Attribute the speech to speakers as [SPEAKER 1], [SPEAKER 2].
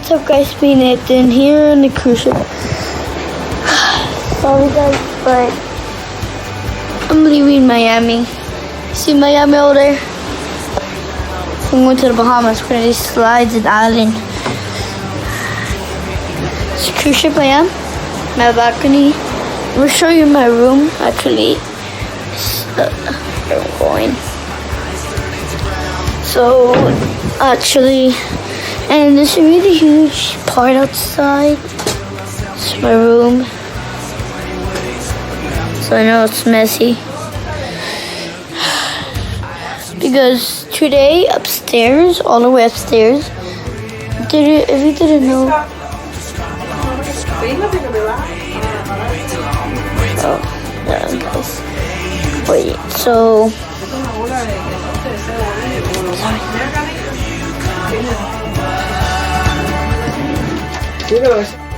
[SPEAKER 1] What's up guys, me Nathan here on the cruise ship. Sorry guys, but I'm leaving Miami. See Miami over there? I'm going to the Bahamas for these slides and island. It's a cruise ship I am. My balcony. I'm going to show you my room actually. Where I'm going. So actually, and there's a really huge part outside. It's my room. So I know it's messy. Because today upstairs, all the way upstairs, if you didn't know. Oh, yeah, guys. Wait, so. Sorry.